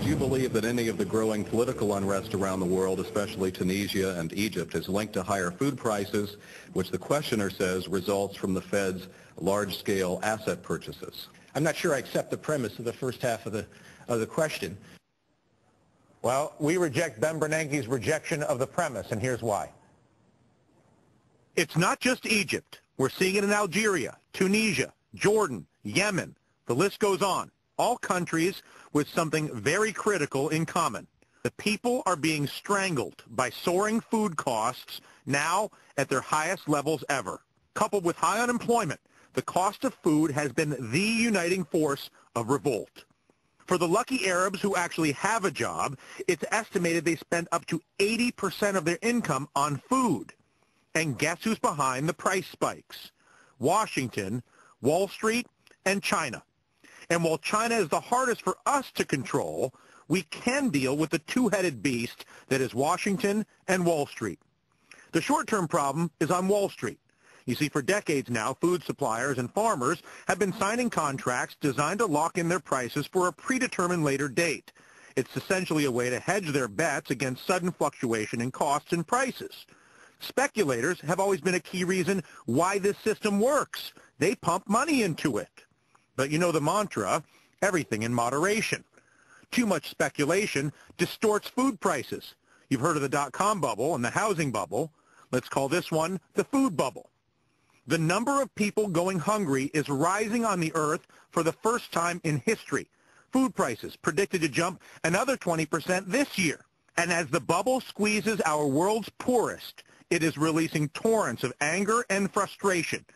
Do you believe that any of the growing political unrest around the world, especially Tunisia and Egypt, is linked to higher food prices, which the questioner says results from the Fed's large-scale asset purchases? I'm not sure I accept the premise of the first half of the question. Well, we reject Ben Bernanke's rejection of the premise, and here's why. It's not just Egypt. We're seeing it in Algeria, Tunisia, Jordan, Yemen. The list goes on. All countries with something very critical in common. The people are being strangled by soaring food costs now at their highest levels ever. Coupled with high unemployment, the cost of food has been the uniting force of revolt. For the lucky Arabs who actually have a job, it's estimated they spend up to 80% of their income on food. And guess who's behind the price spikes? Washington, Wall Street, and China. And while China is the hardest for us to control, we can deal with the two-headed beast that is Washington and Wall Street. The short-term problem is on Wall Street. You see, for decades now, food suppliers and farmers have been signing contracts designed to lock in their prices for a predetermined later date. It's essentially a way to hedge their bets against sudden fluctuation in costs and prices. Speculators have always been a key reason why this system works. They pump money into it. But you know the mantra, everything in moderation. Too much speculation distorts food prices. You've heard of the dot-com bubble and the housing bubble. Let's call this one the food bubble. The number of people going hungry is rising on the earth for the first time in history. Food prices predicted to jump another 20% this year. And as the bubble squeezes our world's poorest, it is releasing torrents of anger and frustration,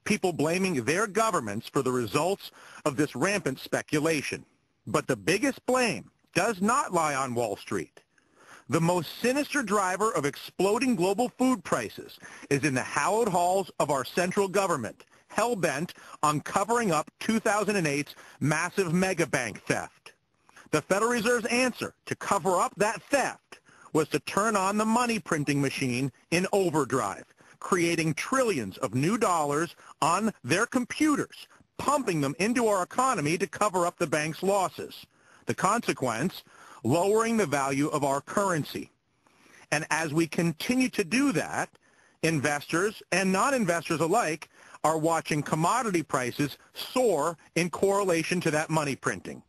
people blaming their governments for the results of this rampant speculation. But the biggest blame does not lie on Wall Street. The most sinister driver of exploding global food prices is in the hallowed halls of our central government, hell-bent on covering up 2008's massive mega bank theft. The Federal Reserve's answer to cover up that theft was to turn on the money printing machine in overdrive, creating trillions of new dollars on their computers, pumping them into our economy to cover up the bank's losses. The consequence, lowering the value of our currency. And as we continue to do that, investors and non-investors alike are watching commodity prices soar in correlation to that money printing.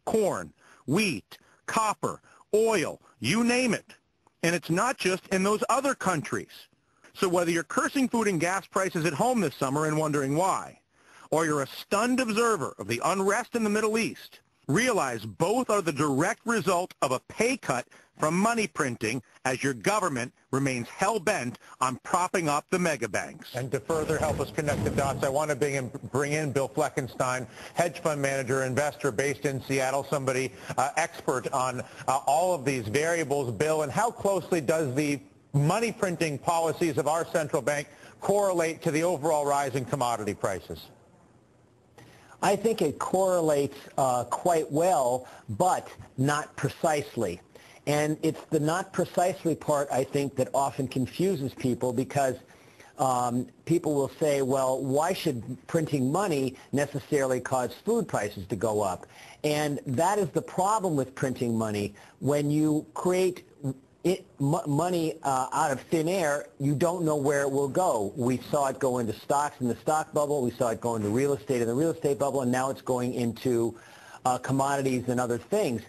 Corn, wheat, copper, oil, you name it. And it's not just in those other countries. So whether you're cursing food and gas prices at home this summer and wondering why, or you're a stunned observer of the unrest in the Middle East, realize both are the direct result of a pay cut from money printing as your government remains hell-bent on propping up the mega banks. And to further help us connect the dots, I want to bring in Bill Fleckenstein, hedge fund manager, investor based in Seattle, somebody expert on all of these variables. Bill, and how closely does the money printing policies of our central bank correlate to the overall rise in commodity prices? I think it correlates quite well, but not precisely. And it's the not precisely part, I think, that often confuses people, because people will say, well, why should printing money necessarily cause food prices to go up? And that is the problem with printing money. When you create money out of thin air, you don't know where it will go. We saw it go into stocks in the stock bubble. We saw it go into real estate in the real estate bubble, and now it's going into commodities and other things.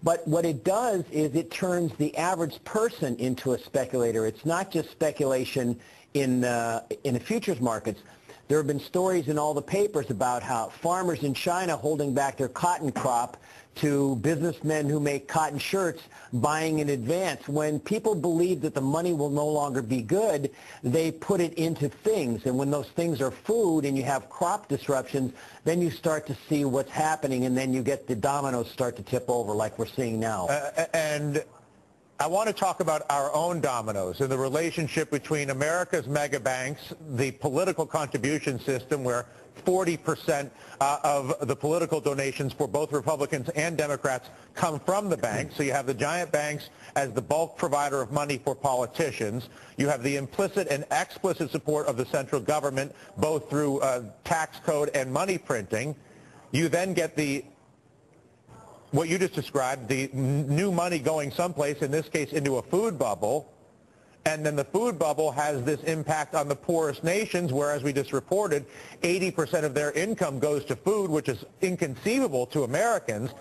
But what it does is it turns the average person into a speculator. It's not just speculation in the futures markets. There have been stories in all the papers about how farmers in China holding back their cotton crop to businessmen who make cotton shirts buying in advance. When people believe that the money will no longer be good, they put it into things. And when those things are food and you have crop disruptions, then you start to see what's happening, and then you get the dominoes start to tip over like we're seeing now. And I want to talk about our own dominoes and the relationship between America's mega banks, the political contribution system where 40% of the political donations for both Republicans and Democrats come from the banks. So you have the giant banks as the bulk provider of money for politicians. You have the implicit and explicit support of the central government, both through tax code and money printing. You then get the what you just described, the new money going someplace, in this case into a food bubble, and then the food bubble has this impact on the poorest nations, whereas we just reported 80% of their income goes to food, which is inconceivable to Americans.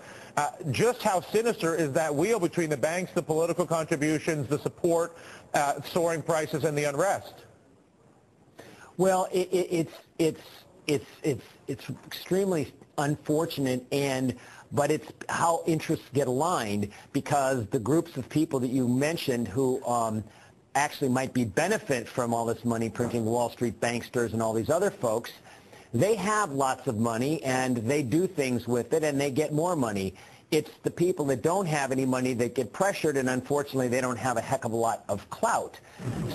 Just how sinister is that wheel between the banks, the political contributions, the support, soaring prices, and the unrest? Well, it's extremely unfortunate, but it's how interests get aligned, because the groups of people that you mentioned who actually might be benefit from all this money printing, Wall Street banksters and all these other folks, they have lots of money and they do things with it and they get more money. It's the people that don't have any money that get pressured, and unfortunately they don't have a heck of a lot of clout.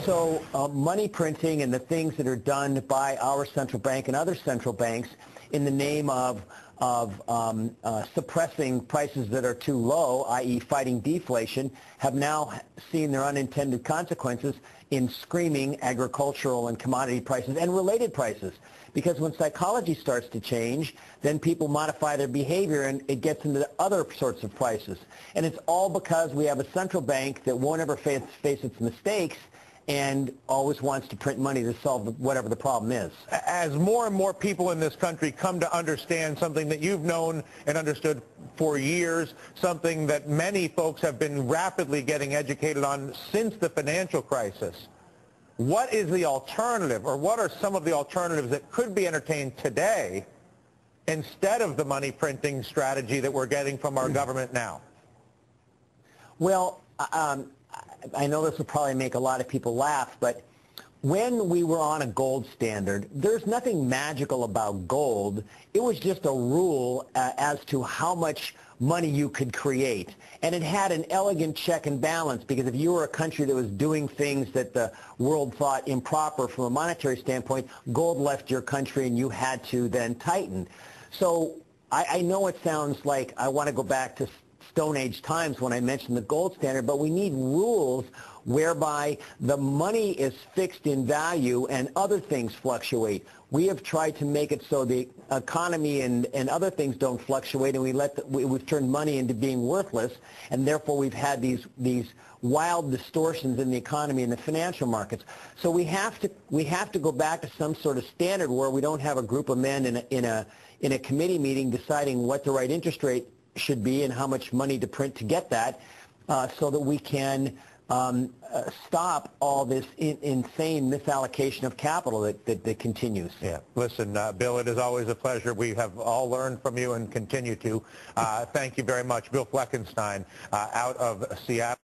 So money printing and the things that are done by our central bank and other central banks in the name of suppressing prices that are too low, i.e. fighting deflation, have now seen their unintended consequences in screaming agricultural and commodity prices and related prices. Because when psychology starts to change, then people modify their behavior and it gets into other sorts of prices. And it's all because we have a central bank that won't ever face its mistakes and always wants to print money to solve whatever the problem is. As more and more people in this country come to understand something that you've known and understood for years, something that many folks have been rapidly getting educated on since the financial crisis, what is the alternative, or what are some of the alternatives that could be entertained today instead of the money printing strategy that we're getting from our government now? Well, I know this will probably make a lot of people laugh, but when we were on a gold standard, there's nothing magical about gold. It was just a rule as to how much money you could create. And it had an elegant check and balance, because if you were a country that was doing things that the world thought improper from a monetary standpoint, gold left your country and you had to then tighten. So I know it sounds like I want to go back to Stone Age times when I mentioned the gold standard, but we need rules whereby the money is fixed in value and other things fluctuate. We have tried to make it so the economy and other things don't fluctuate, and we've turned money into being worthless, and therefore we've had these wild distortions in the economy and the financial markets. So we have to go back to some sort of standard where we don't have a group of men in a committee meeting deciding what the right interest rate should be and how much money to print to get that, so that we can stop all this insane misallocation of capital that continues. Yeah. Listen, Bill, it is always a pleasure. We have all learned from you and continue to. Thank you very much. Bill Fleckenstein out of Seattle.